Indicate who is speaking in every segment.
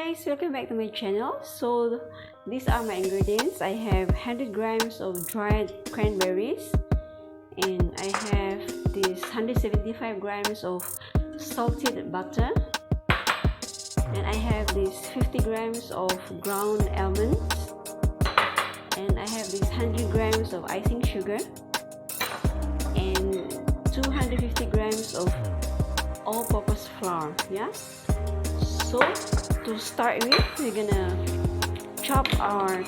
Speaker 1: guys, welcome back to my channel. So these are my ingredients. I have 100 grams of dried cranberries, and I have this 175 grams of salted butter, and I have this 50 grams of ground almonds, and I have this 100 grams of icing sugar, and 250 grams of all-purpose flour. Yeah, so to start with, we're gonna chop our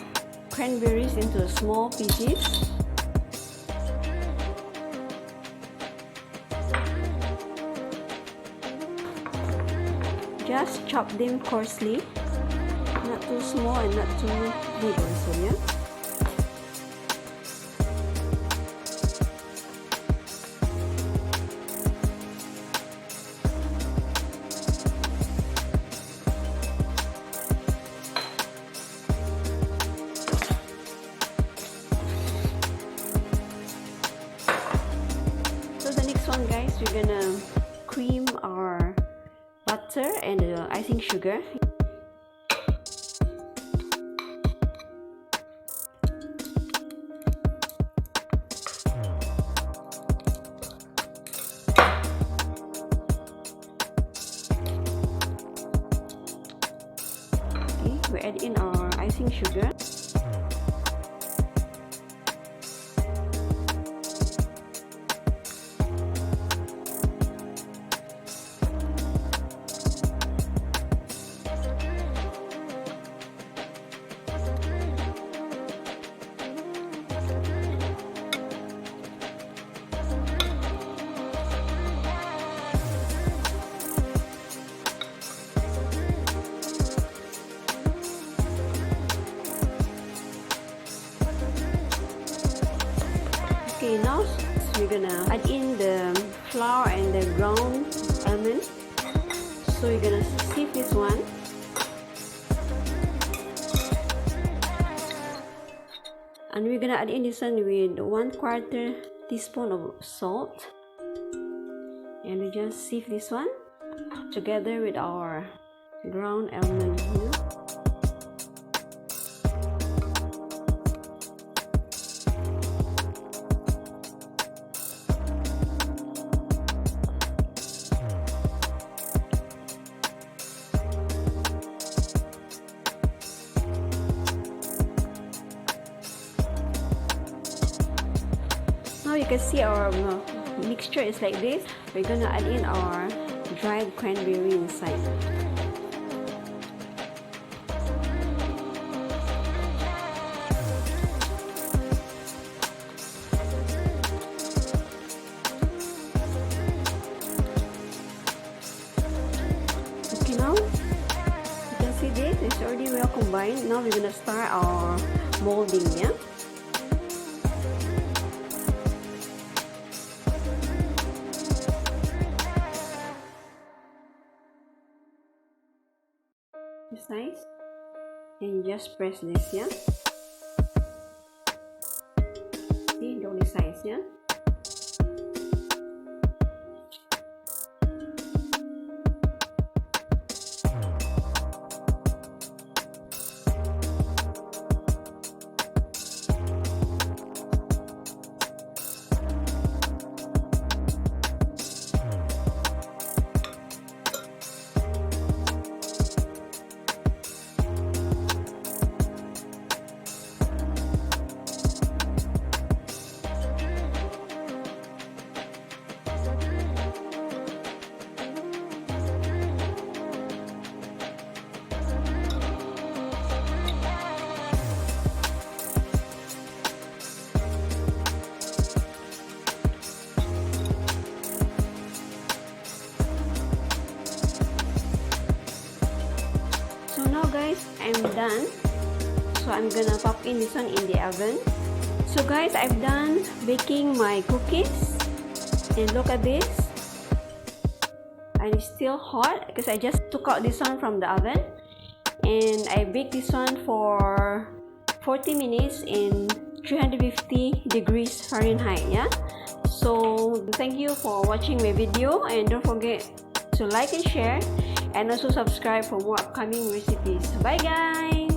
Speaker 1: cranberries into small pieces. Just chop them coarsely, not too small and not too big also, yeah? One, guys, we're gonna cream our butter and the icing sugar. Okay, we add in our icing sugar. Okay, now we're gonna add in the flour and the ground almond. So you're gonna sieve this one. And we're gonna add in this one with 1/4 teaspoon of salt. And we just sieve this one together with our ground almond here. Now you can see our mixture is like this. We're gonna add in our dried cranberry inside. Okay, now you can see this, it's already well combined. Now we're gonna start our molding, yeah? This size, and you just press this, yeah? See, the only size, yeah? So now guys, I'm done. So I'm gonna pop in this one in the oven. So guys, I've done baking my cookies, and look at this, and it's still hot because I just took out this one from the oven, and I baked this one for 40 minutes in 350 degrees Fahrenheit. Yeah, so thank you for watching my video, and don't forget to like and share, and also subscribe for more upcoming recipes. Bye guys!